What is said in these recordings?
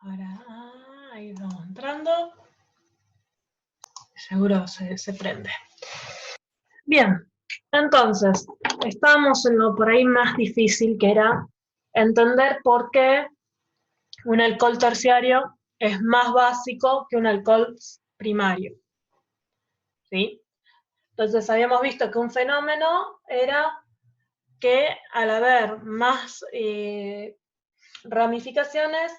Ahora, ahí vamos entrando. Seguro se prende. Bien, entonces, estábamos en lo por ahí más difícil, que era entender por qué un alcohol terciario es más básico que un alcohol primario. ¿Sí? Entonces, habíamos visto que un fenómeno era que al haber más ramificaciones,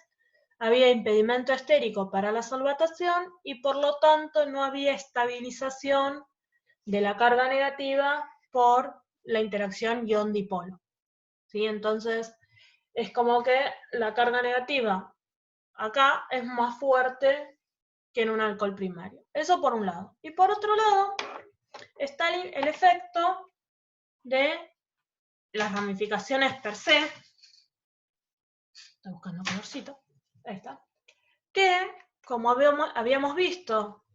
había impedimento estérico para la solvatación y por lo tanto no había estabilización de la carga negativa por la interacción ion-dipolo. ¿Sí? Entonces, es como que la carga negativa acá es más fuerte que en un alcohol primario. Eso por un lado. Y por otro lado, está el efecto de las ramificaciones per se. Estoy buscando colorcito. Ahí está. Que, como habíamos visto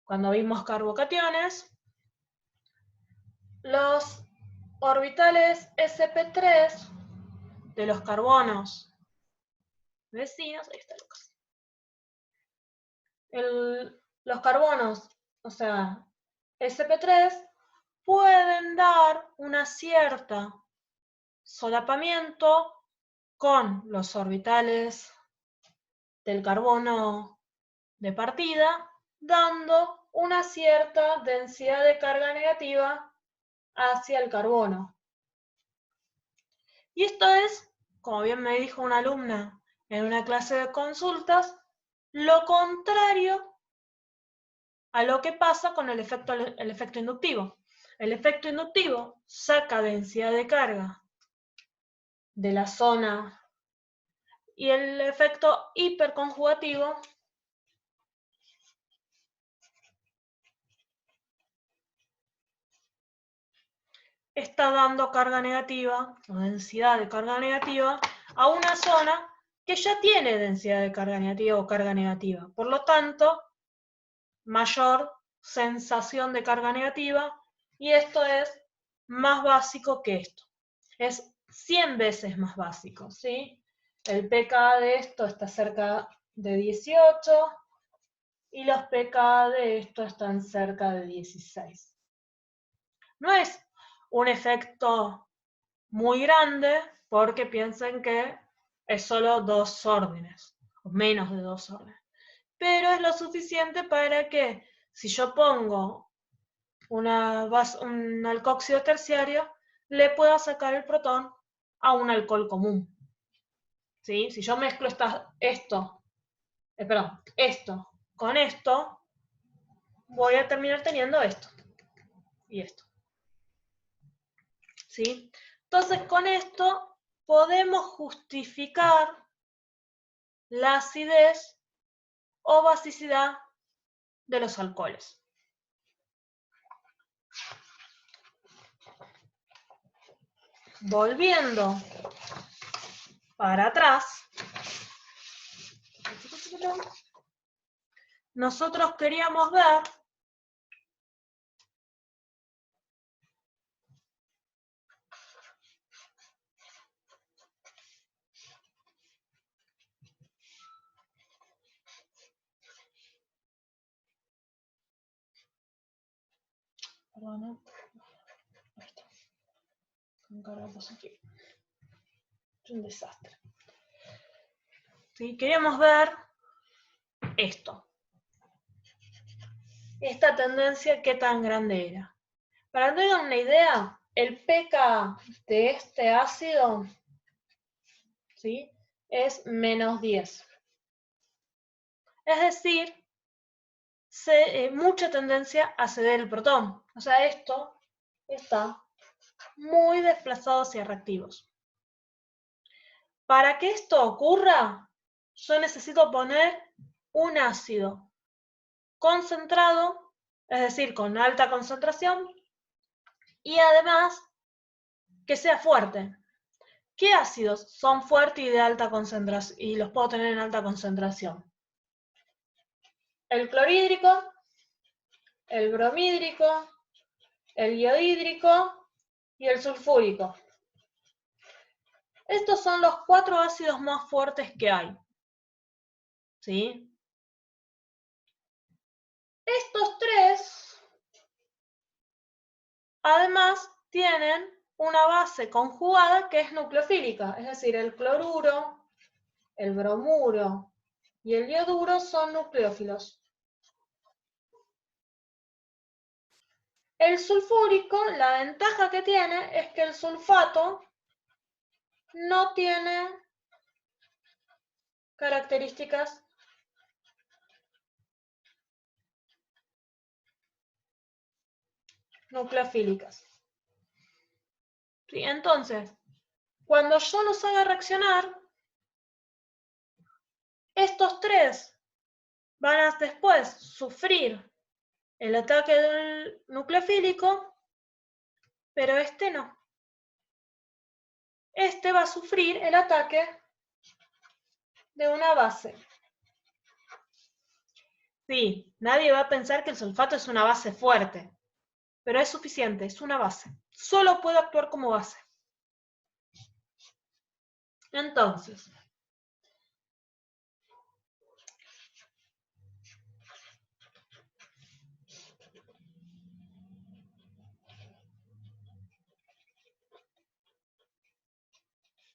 cuando vimos carbocationes, los orbitales sp3 de los carbonos vecinos, ahí está Lucas. Los carbonos, o sea, sp3, pueden dar una cierta solapamiento con los orbitales del carbono de partida, dando una cierta densidad de carga negativa hacia el carbono. Y esto es, como bien me dijo una alumna en una clase de consultas, lo contrario a lo que pasa con el efecto inductivo. El efecto inductivo saca densidad de carga de la zona y el efecto hiperconjugativo está dando carga negativa o densidad de carga negativa a una zona que ya tiene densidad de carga negativa o carga negativa. Por lo tanto, mayor sensación de carga negativa, y esto es más básico que esto. Es 100 veces más básico, ¿sí? El pK de esto está cerca de 18 y los pK de esto están cerca de 16. No es un efecto muy grande porque piensen que es solo 2 órdenes, o menos de 2 órdenes. Pero es lo suficiente para que si yo pongo un alcohóxido terciario, le pueda sacar el protón a un alcohol común. ¿Sí? Si yo mezclo esto con esto, voy a terminar teniendo esto y esto. ¿Sí? Entonces, con esto podemos justificar la acidez o basicidad de los alcoholes. Volviendo para atrás, nosotros queríamos ver perdón, ahí está, con carga positiva. Es un desastre. ¿Sí? Queríamos ver esto. Esta tendencia, ¿qué tan grande era? Para que tengan una idea, el pK de este ácido, ¿sí?, es menos 10. Es decir, mucha tendencia a ceder el protón. O sea, esto está muy desplazado hacia reactivos. Para que esto ocurra, yo necesito poner un ácido concentrado, es decir, con alta concentración, y además que sea fuerte. ¿Qué ácidos son fuertes y de alta concentración y los puedo tener en alta concentración? El clorhídrico, el bromhídrico, el iodídrico y el sulfúrico. Estos son los 4 ácidos más fuertes que hay. ¿Sí? Estos 3, además, tienen una base conjugada que es nucleofílica, es decir, el cloruro, el bromuro y el ioduro son nucleófilos. El sulfúrico, la ventaja que tiene es que el sulfato no tiene características nucleofílicas. ¿Sí? Entonces, cuando yo los haga reaccionar, estos 3 van a después sufrir el ataque del nucleofílico, pero este no. Este va a sufrir el ataque de una base. Sí, nadie va a pensar que el sulfato es una base fuerte, pero es suficiente, es una base. Solo puede actuar como base. Entonces,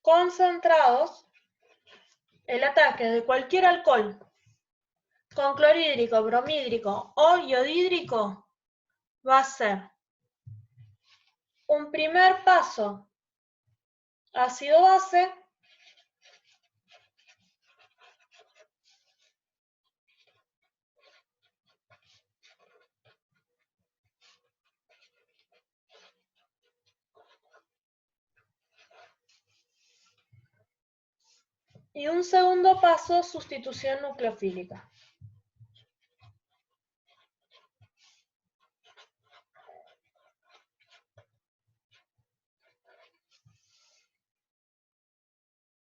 concentrados, el ataque de cualquier alcohol con clorhídrico, bromhídrico o iodídrico va a ser un primer paso ácido-base y un segundo paso sustitución nucleofílica.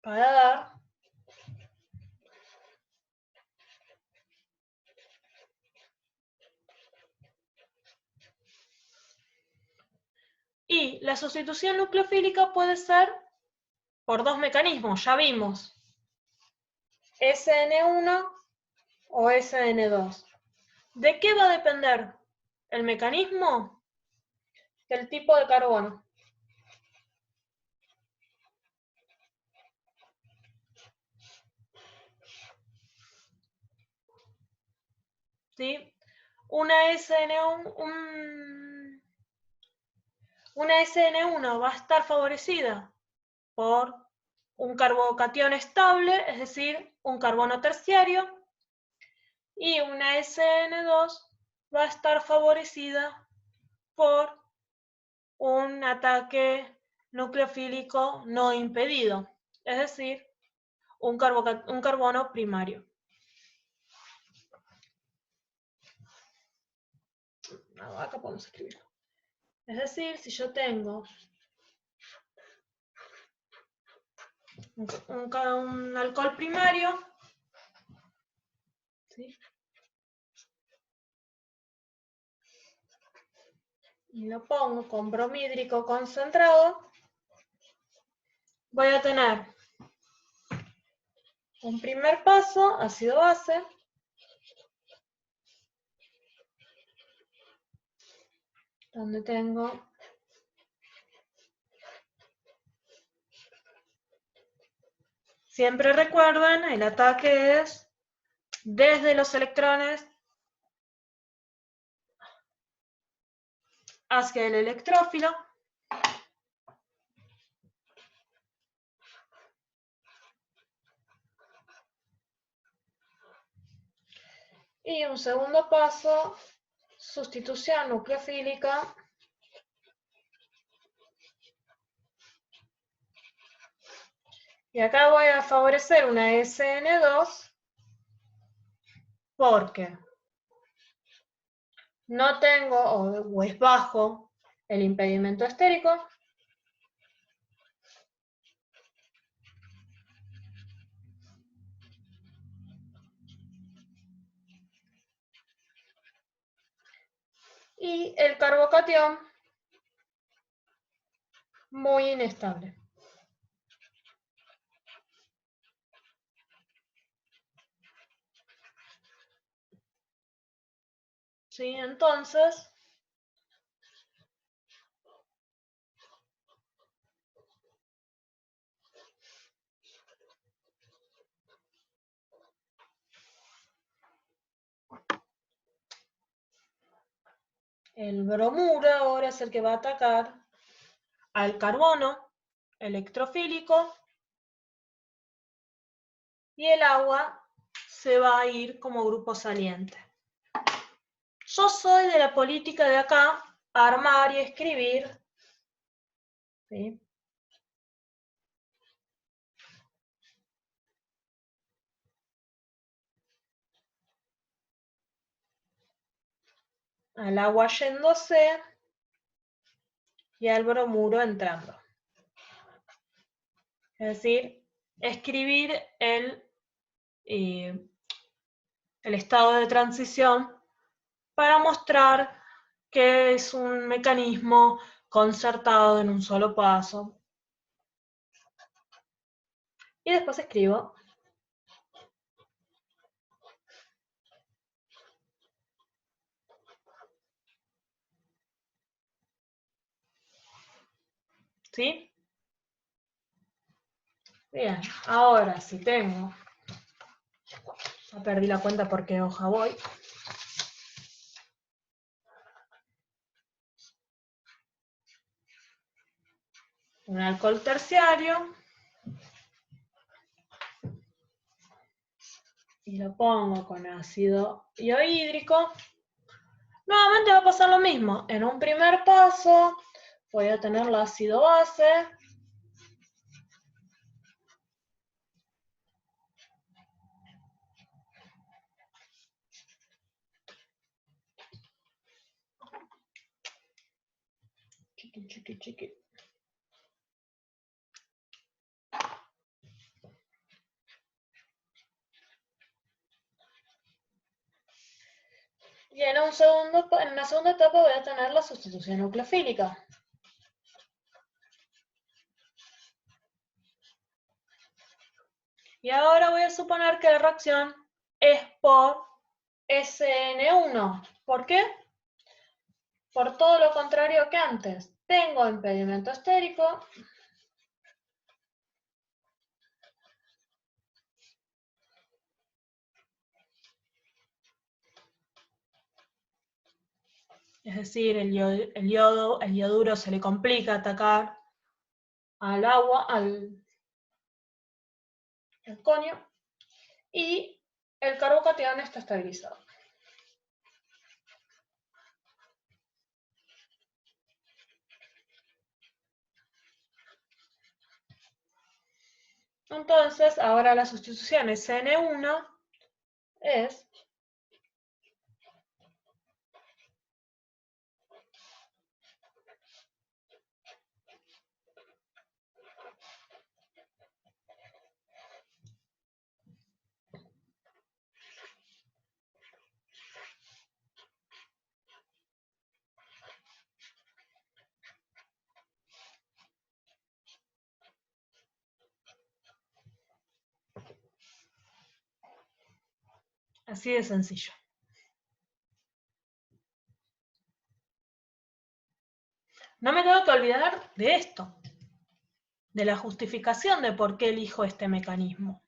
Para dar y la sustitución nucleofílica puede ser por 2 mecanismos, ya vimos, SN1 o SN2. ¿De qué va a depender el mecanismo? Del tipo de carbono. ¿Sí? Una SN1 va a estar favorecida por un carbocatión estable, es decir, un carbono terciario, y una SN2 va a estar favorecida por un ataque nucleofílico no impedido, es decir, un carbono primario. Acá podemos escribirlo. Es decir, si yo tengo un alcohol primario, ¿sí? Y lo pongo con bromhídrico concentrado, voy a tener un primer paso, ácido-base, donde tengo siempre recuerden, el ataque es desde los electrones hacia el electrófilo. Y un segundo paso, sustitución nucleofílica y acá voy a favorecer una SN2 porque no tengo o es bajo el impedimento estérico y el carbocatión muy inestable. ¿sí? Entonces, el bromuro ahora es el que va a atacar al carbono electrofílico y el agua se va a ir como grupo saliente. Yo soy de la política de acá, armar y escribir, ¿sí? Al agua yéndose y al bromuro entrando. Es decir, escribir el estado de transición para mostrar que es un mecanismo concertado en un solo paso. Y después escribo. ¿Sí? Bien, ahora si tengo, ya perdí la cuenta por qué hoja voy. Un alcohol terciario. Y lo pongo con ácido iohídrico. Nuevamente va a pasar lo mismo. En un primer paso voy a tener el ácido base. Chiqui, chiqui, chiqui. Y en una segunda etapa voy a tener la sustitución nucleofílica. Y ahora voy a suponer que la reacción es por SN1. ¿Por qué? Por todo lo contrario que antes. Tengo impedimento estérico. Es decir, el ioduro se le complica atacar al agua, al conio, y el carbocatión está estabilizado. Entonces, ahora la sustitución SN1 es así de sencillo. No me tengo que olvidar de esto, de la justificación de por qué elijo este mecanismo.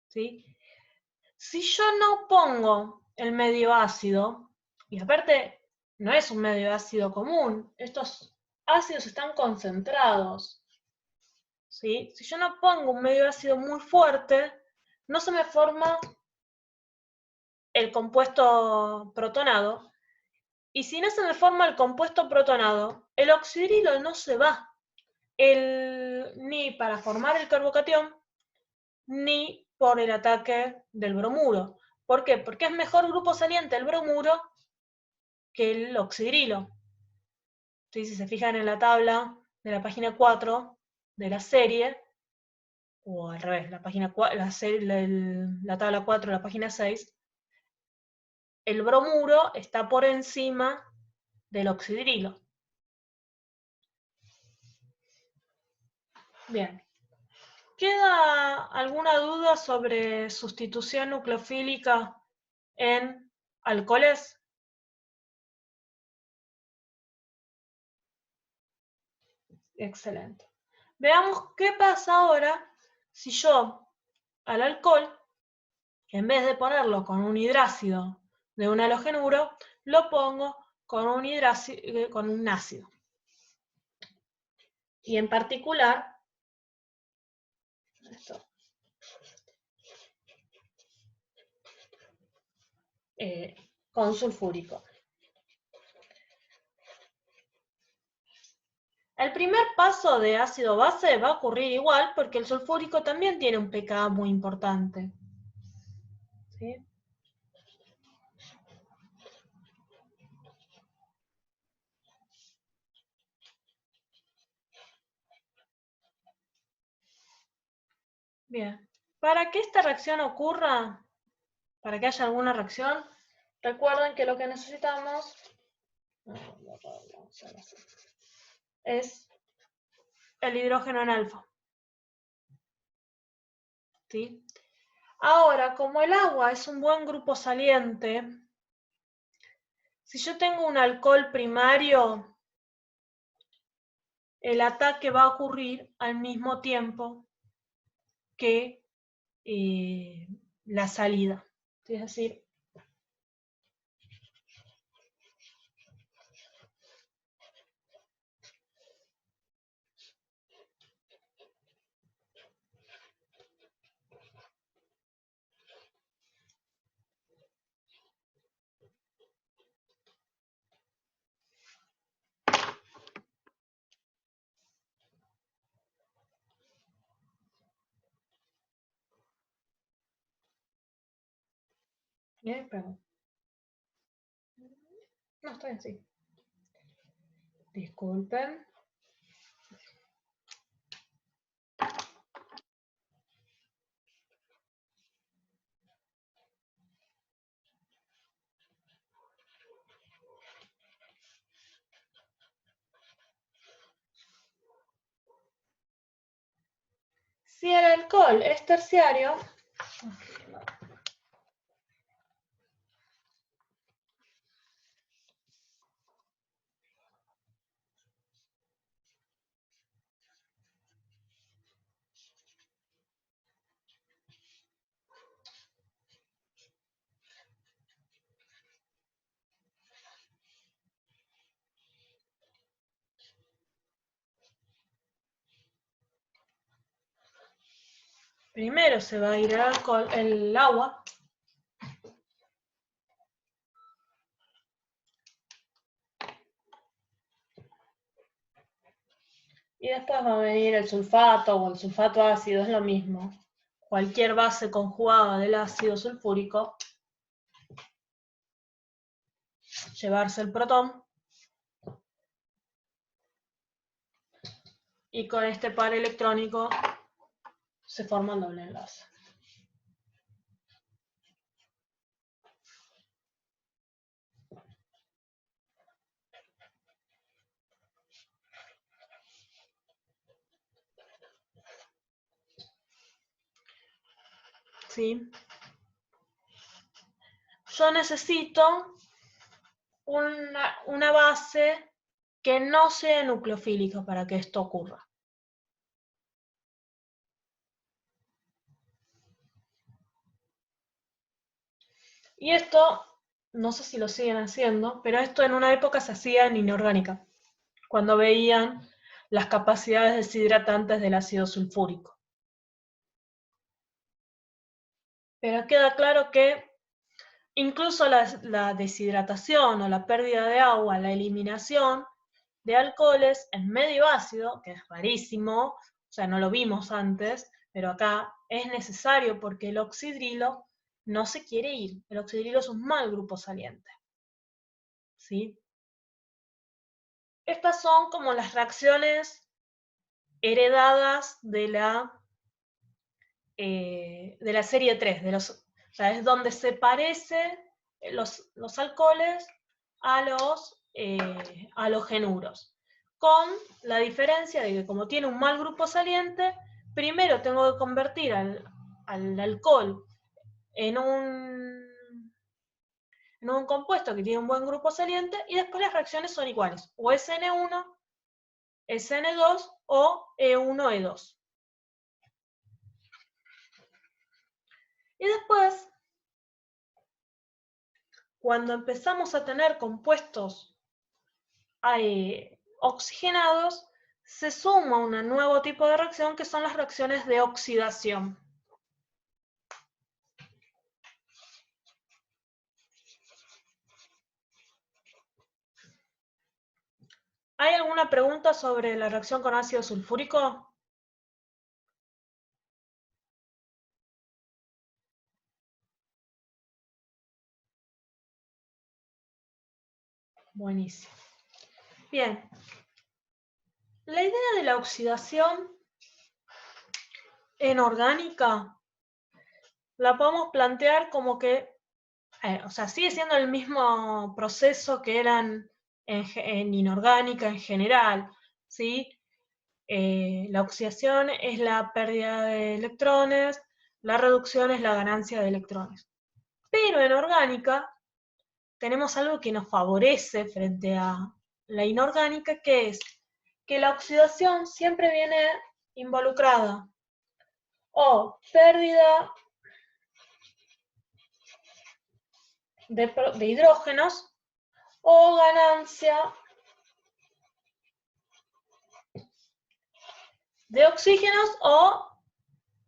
¿Sí? Si yo no pongo el medio ácido, y aparte no es un medio ácido común, estos ácidos están concentrados, ¿sí? Si yo no pongo un medio ácido muy fuerte, no se me forma el compuesto protonado, y si no se me forma el compuesto protonado, el oxidrilo no se va, ni para formar el carbocatión, ni por el ataque del bromuro. ¿Por qué? Porque es mejor grupo saliente el bromuro que el oxidrilo. ¿Sí? Si se fijan en la tabla de la página 4 de la serie, o al revés, la tabla 4 de la página 6, el bromuro está por encima del oxidrilo. Bien. ¿Queda alguna duda sobre sustitución nucleofílica en alcoholes? Excelente. Veamos qué pasa ahora si yo al alcohol, en vez de ponerlo con un hidrácido de un halogenuro, lo pongo con un ácido. Y en particular, con sulfúrico. El primer paso de ácido base va a ocurrir igual porque el sulfúrico también tiene un pKa muy importante. ¿Sí? Bien. Para que esta reacción ocurra, para que haya alguna reacción, recuerden que lo que necesitamos es el hidrógeno en alfa. ¿Sí? Ahora, como el agua es un buen grupo saliente, si yo tengo un alcohol primario, el ataque va a ocurrir al mismo tiempo que la salida. Es decir, perdón. No, estoy así. Disculpen. Si el alcohol es terciario, primero se va a ir el agua. Y después va a venir el sulfato o el sulfato ácido, es lo mismo. Cualquier base conjugada del ácido sulfúrico, llevarse el protón. Y con este par electrónico se forma un doble enlace. ¿Sí? Yo necesito una base que no sea nucleofílica para que esto ocurra. Y esto, no sé si lo siguen haciendo, pero esto en una época se hacía en inorgánica, cuando veían las capacidades deshidratantes del ácido sulfúrico. Pero queda claro que incluso la deshidratación o la pérdida de agua, la eliminación de alcoholes en medio ácido, que es rarísimo, o sea, no lo vimos antes, pero acá es necesario porque el oxidrilo no se quiere ir. El oxidrilo es un mal grupo saliente. ¿Sí? Estas son como las reacciones heredadas de la serie 3, o sea, es donde se parecen los alcoholes a los halogenuros, con la diferencia de que como tiene un mal grupo saliente, primero tengo que convertir al alcohol en un compuesto que tiene un buen grupo saliente y después las reacciones son iguales, o SN1 SN2 o E1E2. Y después, cuando empezamos a tener compuestos oxigenados, se suma un nuevo tipo de reacción que son las reacciones de oxidación. ¿Hay alguna pregunta sobre la reacción con ácido sulfúrico? Buenísimo. Bien. La idea de la oxidación en orgánica la podemos plantear como que, o sea, sigue siendo el mismo proceso que eran en inorgánica en general, ¿sí? La oxidación es la pérdida de electrones, la reducción es la ganancia de electrones. Pero en orgánica tenemos algo que nos favorece frente a la inorgánica, que es que la oxidación siempre viene involucrada o pérdida de hidrógenos o ganancia de oxígenos o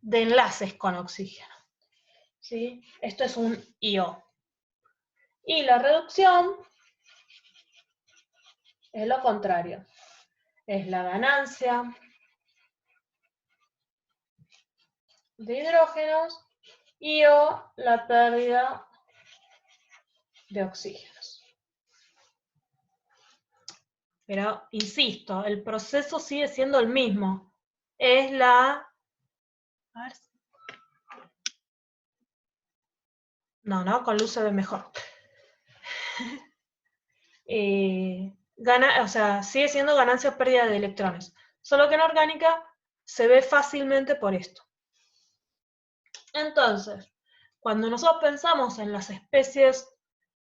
de enlaces con oxígeno. ¿Sí? Esto es un IO. Y la reducción es lo contrario. Es la ganancia de hidrógenos y o la pérdida de oxígenos. Pero, insisto, el proceso sigue siendo el mismo. Es la... A ver. No, con luz se ve mejor. O sea, sigue siendo ganancia o pérdida de electrones. Solo que en orgánica se ve fácilmente por esto. Entonces, cuando nosotros pensamos en las especies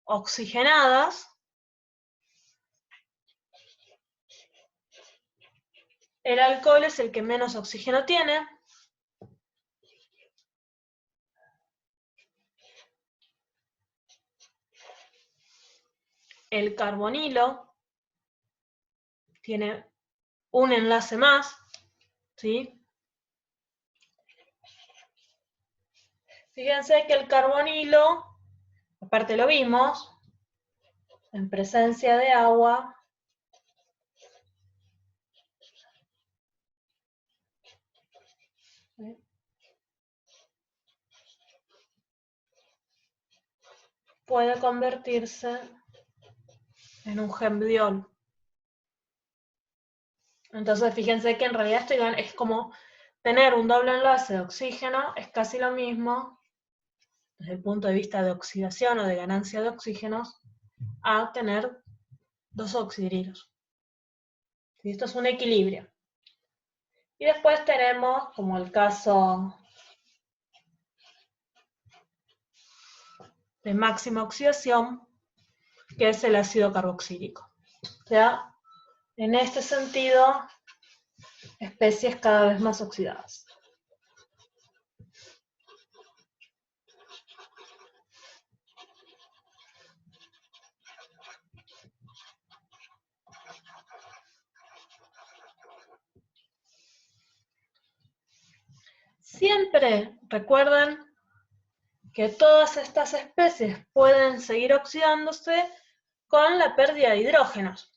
oxigenadas, el alcohol es el que menos oxígeno tiene. El carbonilo tiene un enlace más, ¿sí? Fíjense que el carbonilo, aparte lo vimos, en presencia de agua, ¿sí? Puede convertirse en un gemdiol. Entonces fíjense que en realidad es como tener un doble enlace de oxígeno, es casi lo mismo desde el punto de vista de oxidación o de ganancia de oxígenos a tener dos oxidrilos. ¿Sí? Esto es un equilibrio. Y después tenemos, como el caso de máxima oxidación, que es el ácido carboxílico. O sea, en este sentido, especies cada vez más oxidadas. Siempre recuerden que todas estas especies pueden seguir oxidándose con la pérdida de hidrógenos.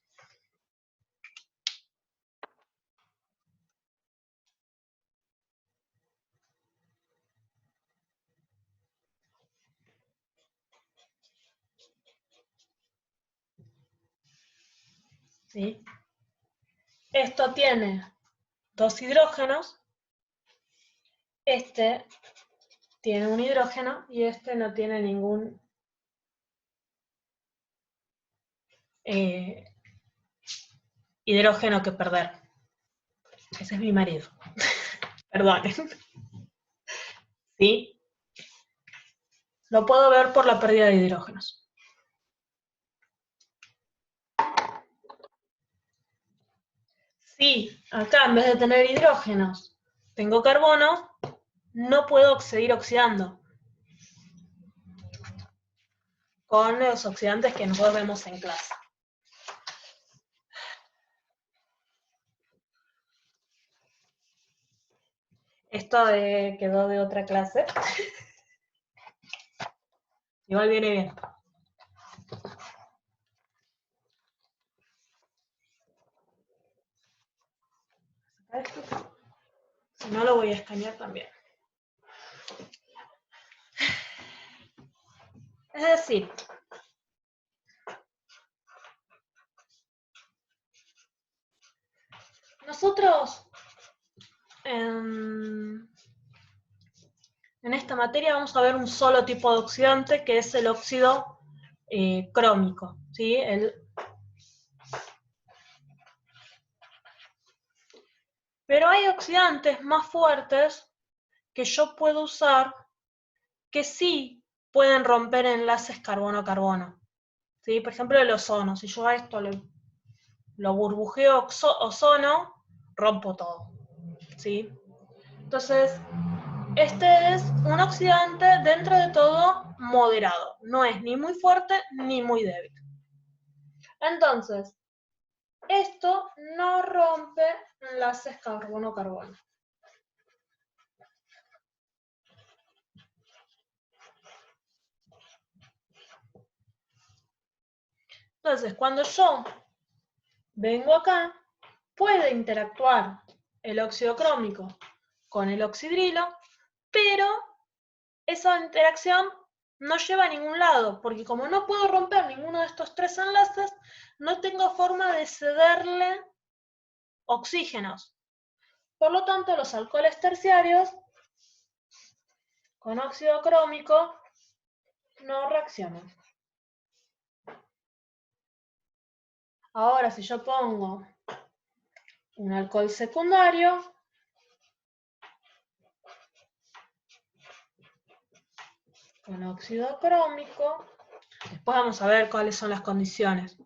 ¿Sí? Esto tiene dos hidrógenos, este tiene un hidrógeno y este no tiene ningún hidrógeno que perder. Ese es mi marido. Perdonen. ¿Sí? Lo puedo ver por la pérdida de hidrógenos. Si acá en vez de tener hidrógenos tengo carbono, no puedo seguir oxidando con los oxidantes que nosotros vemos en clase. Esto quedó de otra clase. Igual viene bien. Si no, lo voy a escanear también. Es decir, nosotros en esta materia vamos a ver un solo tipo de oxidante, que es el óxido crómico, ¿sí? Pero hay oxidantes más fuertes que yo puedo usar que sí pueden romper enlaces carbono-carbono, ¿sí? Por ejemplo, el ozono. Si yo a esto lo burbujeo ozono, rompo todo, ¿sí? Entonces, este es un oxidante dentro de todo moderado. No es ni muy fuerte ni muy débil. Entonces, esto no rompe enlaces carbono-carbono. Entonces, cuando yo vengo acá, puede interactuar el óxido crómico con el oxidrilo, pero esa interacción no lleva a ningún lado, porque como no puedo romper ninguno de estos tres enlaces, no tengo forma de cederle oxígenos. Por lo tanto, los alcoholes terciarios con óxido crómico no reaccionan. Ahora, si yo pongo un alcohol secundario, con óxido crómico, después vamos a ver cuáles son las condiciones.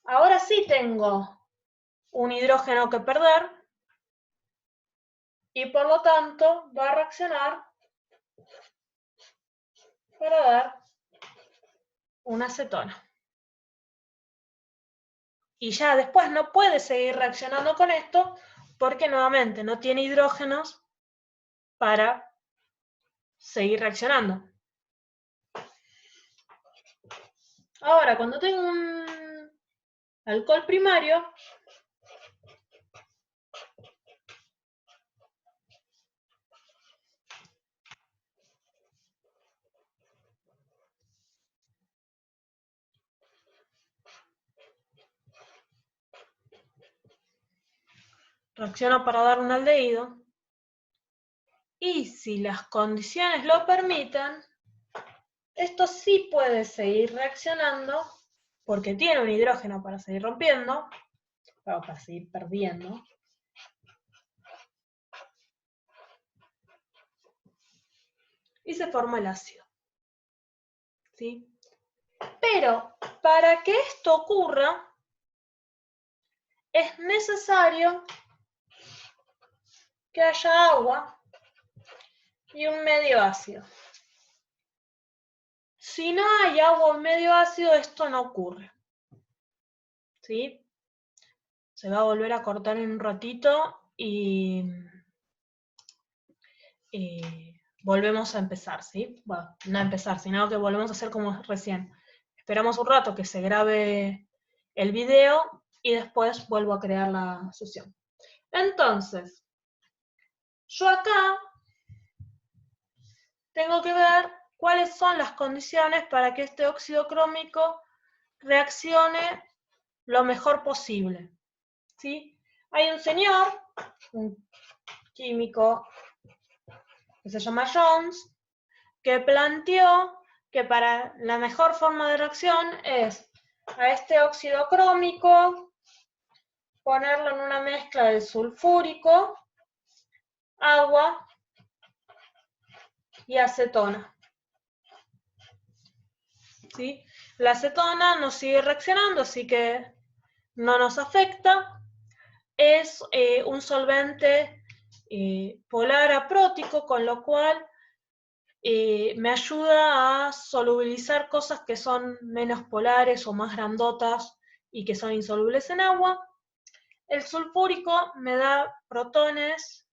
Ahora sí tengo un hidrógeno que perder y por lo tanto va a reaccionar para dar una acetona. Y ya después no puede seguir reaccionando con esto porque nuevamente no tiene hidrógenos para seguir reaccionando. Ahora, cuando tengo un alcohol primario, reacciona para dar un aldehído, y si las condiciones lo permiten, esto sí puede seguir reaccionando porque tiene un hidrógeno para seguir rompiendo, o para seguir perdiendo. Y se forma el ácido, ¿sí? Pero para que esto ocurra, es necesario que haya agua y un medio ácido. Si no hay agua o medio ácido, esto no ocurre, ¿sí? Se va a volver a cortar en un ratito y volvemos a empezar, ¿sí? Bueno, no a empezar, sino que volvemos a hacer como recién. Esperamos un rato que se grabe el video y después vuelvo a crear la sesión. Entonces, yo acá tengo que ver cuáles son las condiciones para que este óxido crómico reaccione lo mejor posible, ¿sí? Hay un señor, un químico que se llama Jones, que planteó que para la mejor forma de reacción es a este óxido crómico ponerlo en una mezcla de sulfúrico, agua y acetona, ¿sí? La acetona no sigue reaccionando, así que no nos afecta, es un solvente polar aprótico, con lo cual me ayuda a solubilizar cosas que son menos polares o más grandotas y que son insolubles en agua. El sulfúrico me da protones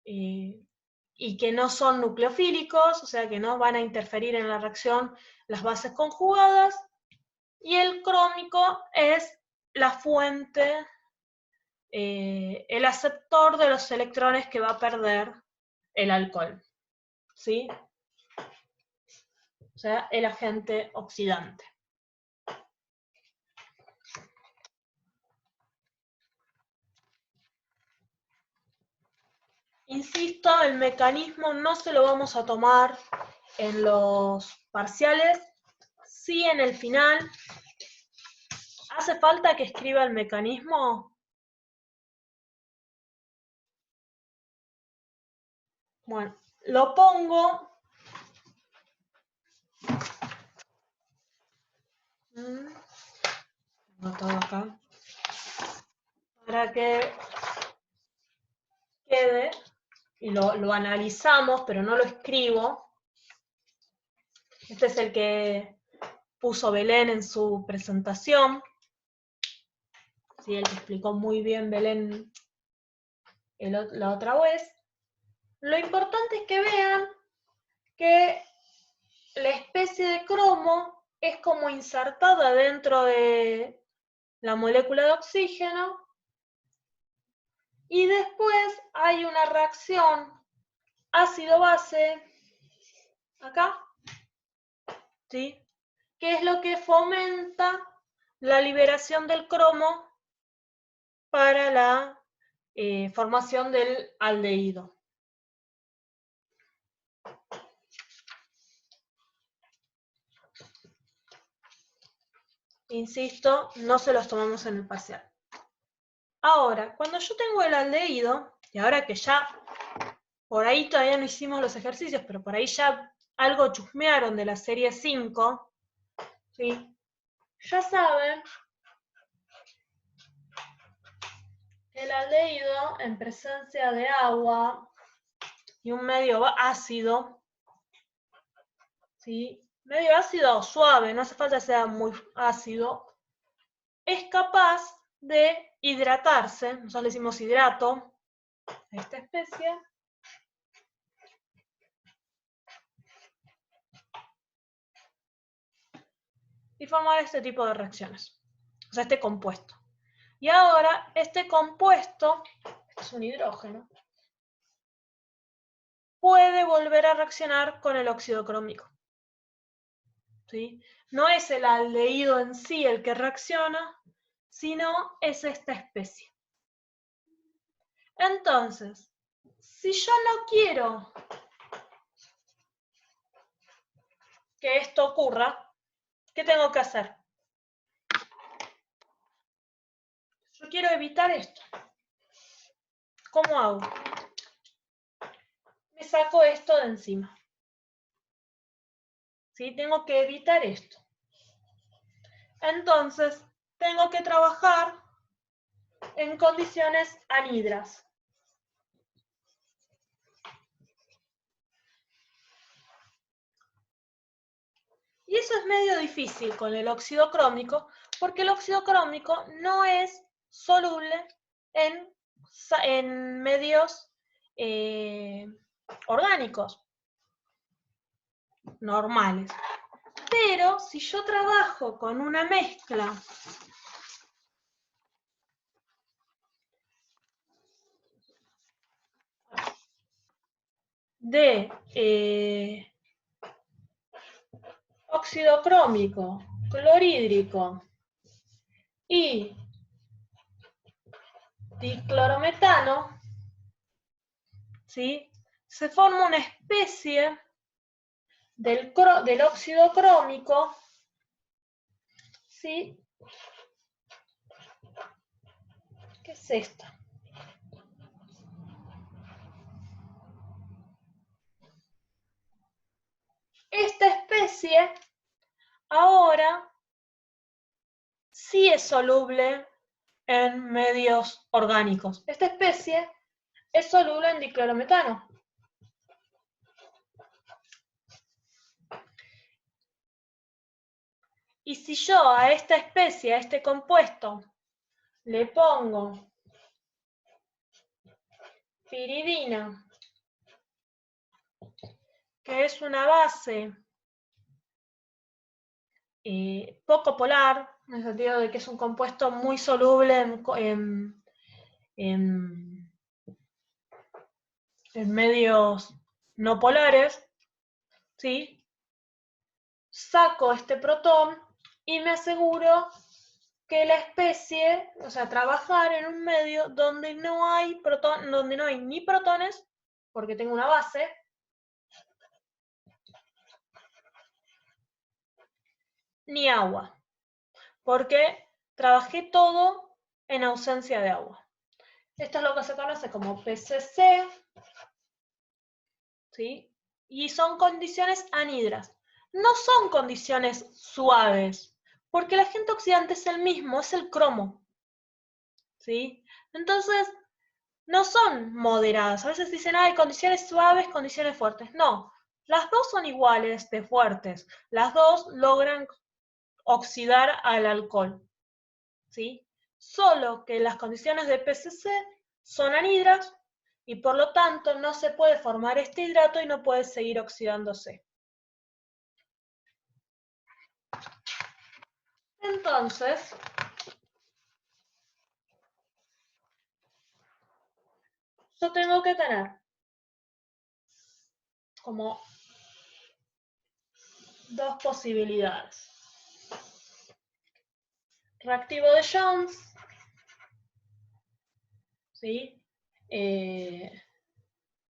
y que no son nucleofílicos, o sea que no van a interferir en la reacción las bases conjugadas. Y el crómico es la fuente, el aceptor de los electrones que va a perder el alcohol, ¿sí? O sea, el agente oxidante. Insisto, el mecanismo no se lo vamos a tomar en los parciales, sí en el final. ¿Hace falta que escriba el mecanismo? Bueno, lo pongo. Tengo todo acá. Para que quede, y lo analizamos, pero no lo escribo. Este es el que puso Belén en su presentación. Sí, el que explicó muy bien Belén la otra vez. Lo importante es que vean que la especie de cromo es como insertada dentro de la molécula de oxígeno y después hay una reacción ácido-base acá, ¿sí? Que es lo que fomenta la liberación del cromo para la formación del aldehído. Insisto, no se los tomamos en el parcial. Ahora, cuando yo tengo el aldehído, y ahora que ya por ahí todavía no hicimos los ejercicios, pero por ahí ya algo chusmearon de la serie 5, ¿sí? Ya saben que el aldehído en presencia de agua y un medio ácido, ¿sí? Medio ácido o suave, no hace falta que sea muy ácido, es capaz de hidratarse. Nosotros le decimos hidrato a esta especie. Y formar este tipo de reacciones, o sea, este compuesto. Y ahora, este compuesto, es un hidrógeno, puede volver a reaccionar con el óxido crómico, ¿sí? No es el aldehído en sí el que reacciona, sino es esta especie. Entonces, si yo no quiero que esto ocurra, ¿qué tengo que hacer? Yo quiero evitar esto. ¿Cómo hago? Me saco esto de encima. ¿Sí? Tengo que evitar esto. Entonces, tengo que trabajar en condiciones anhidras. Y eso es medio difícil con el óxido crómico, porque el óxido crómico no es soluble en medios orgánicos normales. Pero si yo trabajo con una mezcla de óxido crómico, clorhídrico y diclorometano, ¿sí? Se forma una especie del óxido crómico, ¿sí? ¿Qué es esto? Esta especie ahora sí es soluble en medios orgánicos. Esta especie es soluble en diclorometano. Y si yo a esta especie, a este compuesto, le pongo piridina, que es una base poco polar, en el sentido de que es un compuesto muy soluble en medios no polares, ¿sí? Saco este protón y me aseguro que la especie, o sea, trabajar en un medio donde no hay ni protones, porque tengo una base, ni agua, porque trabajé todo en ausencia de agua. Esto es lo que se conoce como PCC, ¿sí? Y son condiciones anhidras. No son condiciones suaves, porque el agente oxidante es el mismo, es el cromo, ¿sí? Entonces, no son moderadas. A veces dicen, hay condiciones suaves, condiciones fuertes. No, las dos son iguales de fuertes. Las dos logran oxidar al alcohol, ¿sí? Solo que las condiciones de PCC son anhidras y por lo tanto no se puede formar este hidrato y no puede seguir oxidándose. Entonces, yo tengo que tener como dos posibilidades. Reactivo de Jones, ¿sí?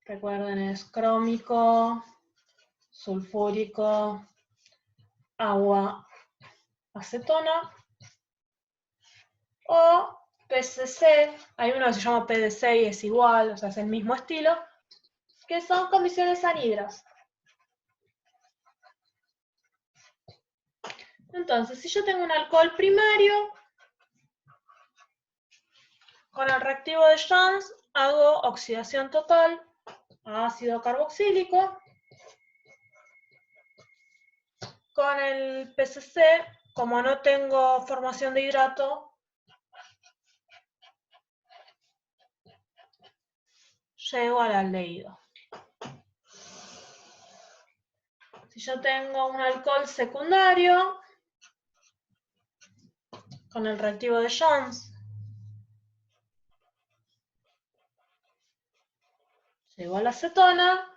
Recuerden, es crómico, sulfúrico, agua, acetona, o PCC, hay uno que se llama PDC y es igual, o sea, es el mismo estilo, que son condiciones anhidras. Entonces, si yo tengo un alcohol primario, con el reactivo de Jones hago oxidación total a ácido carboxílico. Con el PCC, como no tengo formación de hidrato, llego al aldehído. Si yo tengo un alcohol secundario, con el reactivo de Jones, llego a la acetona,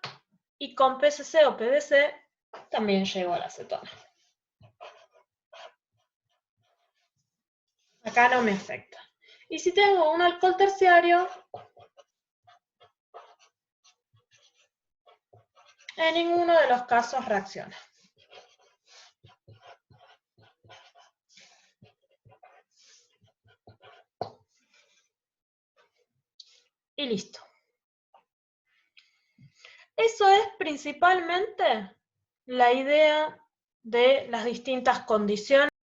y con PCC o PDC también llego a la acetona. Acá no me afecta. Y si tengo un alcohol terciario, en ninguno de los casos reacciona. Y listo. Eso es principalmente la idea de las distintas condiciones